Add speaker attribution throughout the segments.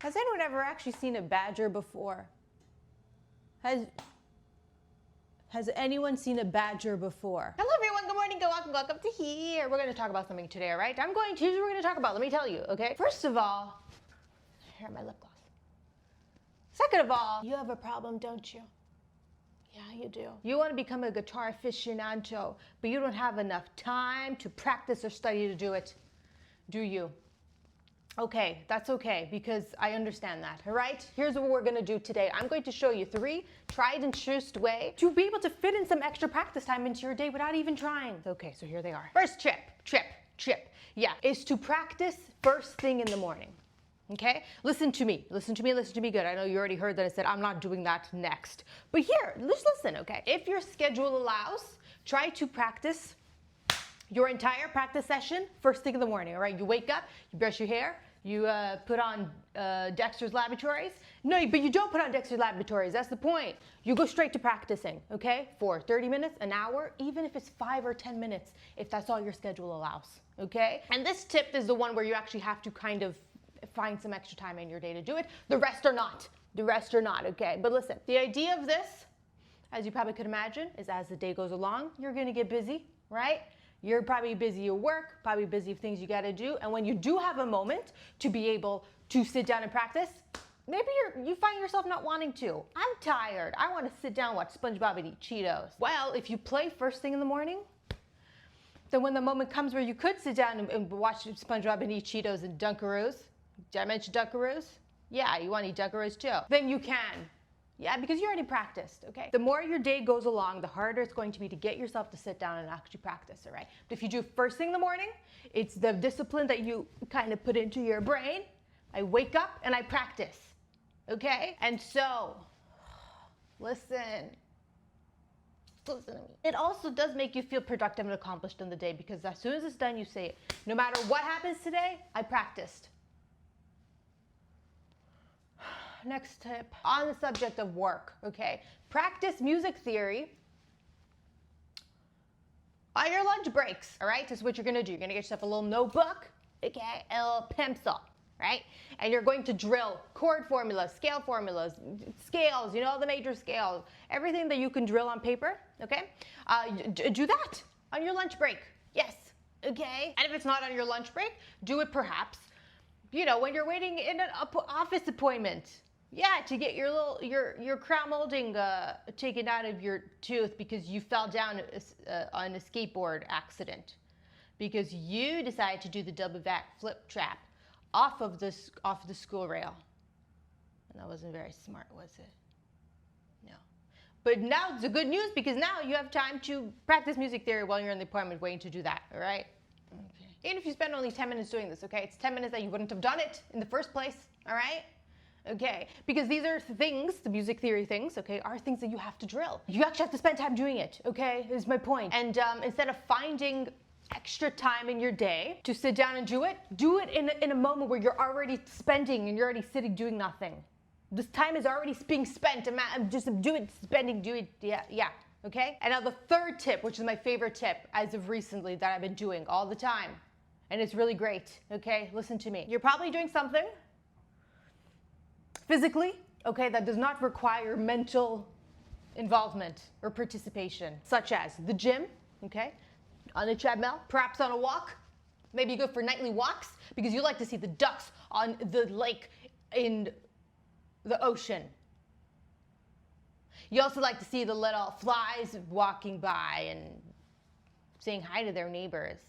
Speaker 1: Has anyone ever actually seen a badger before? Has anyone seen a badger before? Hello everyone, good morning, welcome to here. We're going to talk about something today, all right? We're going to talk about, let me tell you, okay? First of all, here, my lip gloss. Second of all, you have a problem, don't you? Yeah, you do. You want to become a guitar aficionado, but you don't have enough time to practice or study to do it, do you? Okay, that's okay, because I understand that, all right? Here's what we're gonna do today. I'm going to show you 3 tried and true way to be able to fit in some extra practice time into your day without even trying. Okay, so here they are. First tip, yeah, is to practice first thing in the morning. Okay, listen to me good. I know you already heard that I said I'm not doing that next. But here, just listen, okay? If your schedule allows, try to practice your entire practice session first thing in the morning, all right? You wake up, you brush your hair, you put on Dexter's Laboratories. No, but you don't put on Dexter's Laboratories, that's the point. You go straight to practicing, okay? For 30 minutes, an hour, even if it's 5 or 10 minutes, if that's all your schedule allows, okay? And this tip is the one where you actually have to kind of find some extra time in your day to do it. The rest are not, okay? But listen, the idea of this, as you probably could imagine, is as the day goes along, you're gonna get busy, right? You're probably busy at work, probably busy with things you gotta do, and when you do have a moment to be able to sit down and practice, maybe you find yourself not wanting to. I'm tired, I wanna sit down, watch SpongeBob and eat Cheetos. Well, if you play first thing in the morning, then when the moment comes where you could sit down and watch SpongeBob and eat Cheetos and Dunkaroos, did I mention Dunkaroos? Yeah, you wanna eat Dunkaroos too. Then you can. Yeah, because you already practiced, okay? The more your day goes along, the harder it's going to be to get yourself to sit down and actually practice, all right? But if you do first thing in the morning, it's the discipline that you kind of put into your brain. I wake up and I practice, okay? And so, listen to me. It also does make you feel productive and accomplished in the day because as soon as it's done, you say it. No matter what happens today, I practiced. Next tip on the subject of work, okay? Practice music theory on your lunch breaks, all right? This is what you're gonna do. You're gonna get yourself a little notebook, okay? And a little pencil, right? And you're going to drill chord formulas, scales, you know, the major scales, everything that you can drill on paper, okay? Do that on your lunch break, yes, okay? And if it's not on your lunch break, do it perhaps, you know, when you're waiting in an office appointment. Yeah, to get your crown molding taken out of your tooth because you fell down on a skateboard accident. Because you decided to do the double back flip trap off of the school rail. And that wasn't very smart, was it? No. But now it's the good news because now you have time to practice music theory while you're in the appointment waiting to do that, all right? Okay. Even if you spend only 10 minutes doing this, okay? It's 10 minutes that you wouldn't have done it in the first place, all right? Okay, because these are things, the music theory things, okay, are things that you have to drill. You actually have to spend time doing it, okay, is my point. And instead of finding extra time in your day to sit down and do it in a moment where you're already spending and you're already sitting doing nothing. This time is already being spent, do it, yeah, okay? And now the third tip, which is my favorite tip as of recently that I've been doing all the time, and it's really great, okay? Listen to me. You're probably doing something physically, okay, that does not require mental involvement or participation, such as the gym, okay, on a treadmill, perhaps on a walk. Maybe you go for nightly walks because you like to see the ducks on the lake in the ocean. You also like to see the little flies walking by and saying hi to their neighbors.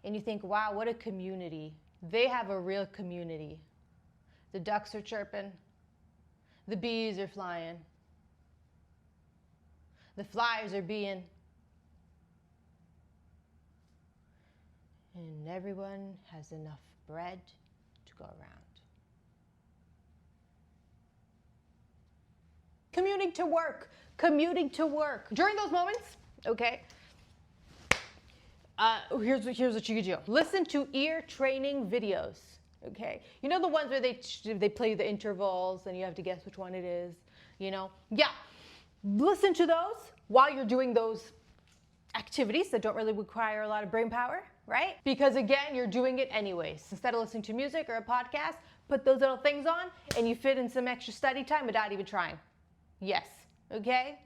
Speaker 1: And you think, wow, what a community. They have a real community. The ducks are chirping. The bees are flying. The flies are being. And everyone has enough bread to go around. Commuting to work. During those moments, okay, here's what you could do. Listen to ear training videos. Okay, you know the ones where they play the intervals and you have to guess which one it is, you know? Yeah, listen to those while you're doing those activities that don't really require a lot of brain power, right? Because again, you're doing it anyways. Instead of listening to music or a podcast, put those little things on and you fit in some extra study time without even trying. Yes, okay?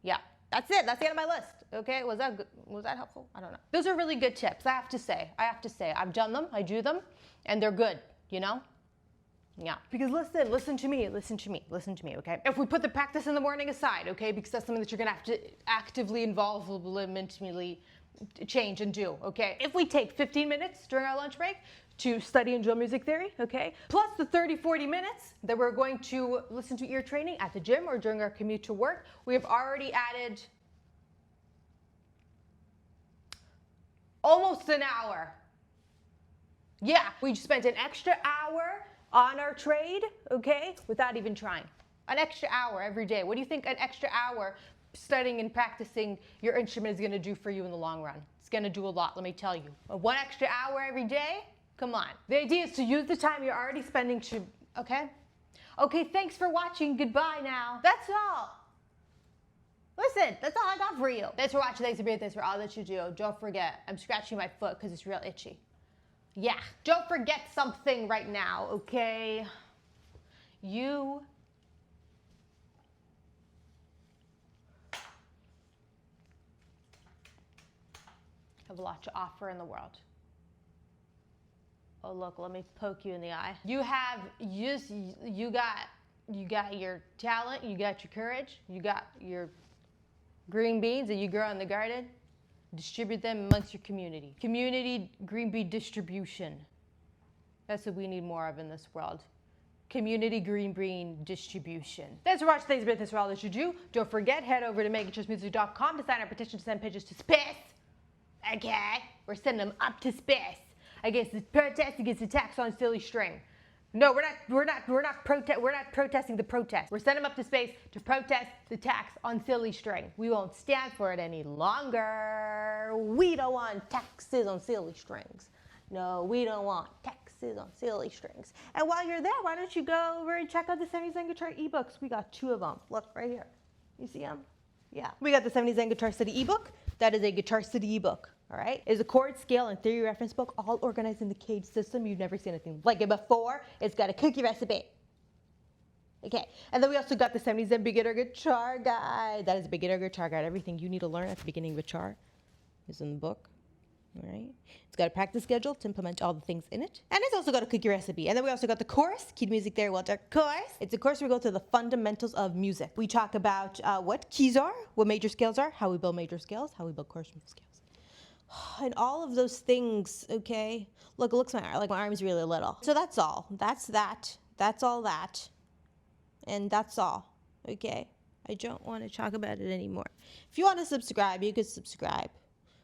Speaker 1: Yeah, that's it. That's the end of my list. Okay, was that good? Was that helpful? I don't know. Those are really good tips, I have to say. I've done them, I do them, and they're good, you know? Yeah, because listen to me, okay? If we put the practice in the morning aside, okay, because that's something that you're gonna have to actively involvementally change and do, okay? If we take 15 minutes during our lunch break to study and drill music theory, okay, plus the 30-40 minutes that we're going to listen to ear training at the gym or during our commute to work, we have already added almost an hour. Yeah, we spent an extra hour on our trade, okay, without even trying. An extra hour every day. What do you think an extra hour studying and practicing your instrument is gonna do for you in the long run? It's gonna do a lot, let me tell you. One extra hour every day? Come on. The idea is to use the time you're already spending to, okay? Okay, thanks for watching. Goodbye now. That's all. Listen, that's all I got for you. Thanks for watching, thanks for being, thanks for all that you do. Don't forget, I'm scratching my foot because it's real itchy. Yeah, don't forget something right now, okay? You have a lot to offer in the world. Oh, look, let me poke you in the eye. You got your talent, you got your courage, you got your green beans that you grow in the garden. Distribute them amongst your community. Community green bean distribution. That's what we need more of in this world. Community green bean distribution. Thanks for watching. Thanks for all that you do. Don't forget, head over to meganchurchmusic.com to sign our petition to send pigeons to space. Okay? We're sending them up to space. Against the protest, against the tax on silly string. No, we're not protesting the protest. We're sending them up to space to protest the tax on silly string. We won't stand for it any longer. We don't want taxes on silly strings. No, we don't want taxes on silly strings. And while you're there, why don't you go over and check out the 70 Zen Guitar ebooks? We got 2 of them. Look, right here. You see them? Yeah. We got the 70 Zen Guitar Study ebook. That is a Guitar Study ebook. All right, is a chord, scale, and theory reference book, all organized in the Cage system. You've never seen anything like it before. It's got a cookie recipe. Okay, and then we also got the 70 Zen Beginner Guitar Guide. That is a beginner guitar guide. Everything you need to learn at the beginning of guitar is in the book. All right, it's got a practice schedule to implement all the things in it. And it's also got a cookie recipe. And then we also got the course, Key to Music Theory Walter course. It's a course where we go through the fundamentals of music. We talk about what keys are, what major scales are, how we build major scales, how we build chords from scales. And all of those things, okay? Look, it looks like my arm is really little. So that's all. That's that. That's all that. And that's all, okay? I don't want to talk about it anymore. If you want to subscribe, you could subscribe.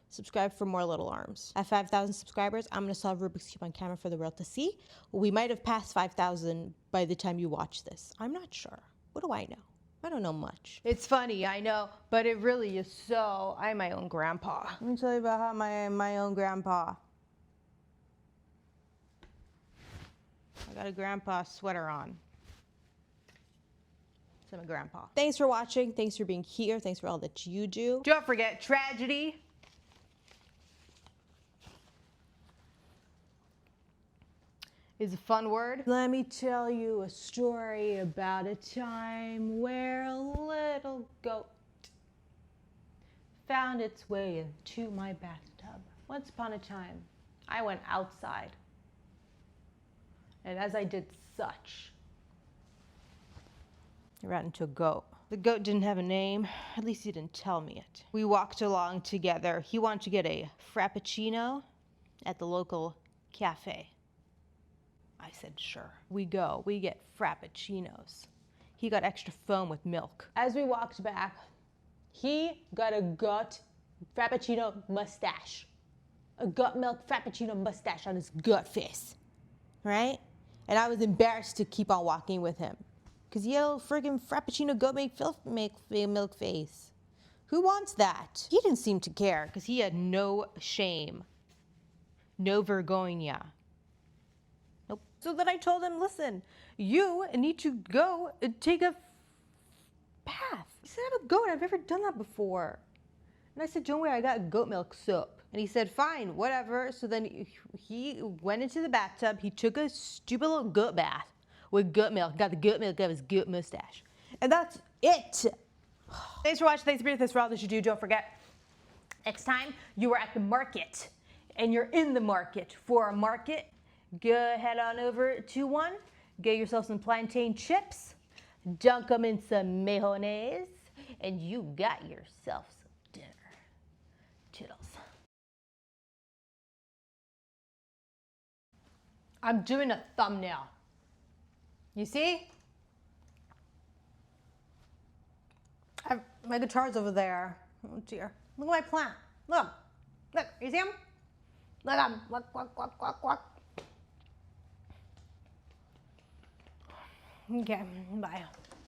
Speaker 1: Subscribe for more little arms. At 5,000 subscribers, I'm going to solve Rubik's Cube on camera for the world to see. We might have passed 5,000 by the time you watch this. I'm not sure. What do I know? I don't know much. It's funny, I know, but it really is so. I'm my own grandpa. Let me tell you about how my own grandpa. I got a grandpa sweater on. So I'm a grandpa. Thanks for watching. Thanks for being here. Thanks for all that you do. Don't forget, tragedy is a fun word. Let me tell you a story about a time where a little goat found its way into my bathtub. Once upon a time, I went outside. And as I did such, I ran into a goat. The goat didn't have a name. At least he didn't tell me it. We walked along together. He wanted to get a frappuccino at the local cafe. I said, sure. We go. We get frappuccinos. He got extra foam with milk. As we walked back, he got a gut frappuccino mustache. A gut milk frappuccino mustache on his gut face. Right? And I was embarrassed to keep on walking with him. Because yo, friggin' frappuccino goat milk face. Who wants that? He didn't seem to care because he had no shame. No vergogna. Nope. So then I told him, listen, you need to go and take a bath. He said, I'm a goat. I've never done that before. And I said, don't worry, I got goat milk soap. And he said, fine, whatever. So then he went into the bathtub. He took a stupid little gut bath with gut milk. Got the gut milk out of his gut mustache. And that's it. Thanks for watching. Thanks for being with us for all that you do. Don't forget, next time you are at the market and you're in the market for a market, go head on over to one. Get yourself some plantain chips. Dunk them in some mayonnaise. And you got yourself some dinner. Toodles. I'm doing a thumbnail. You see? My guitar's over there. Oh dear. Look at my plant. Look. Look. You see him? Look at him. Look, look, look, look, look. Okay. Bye.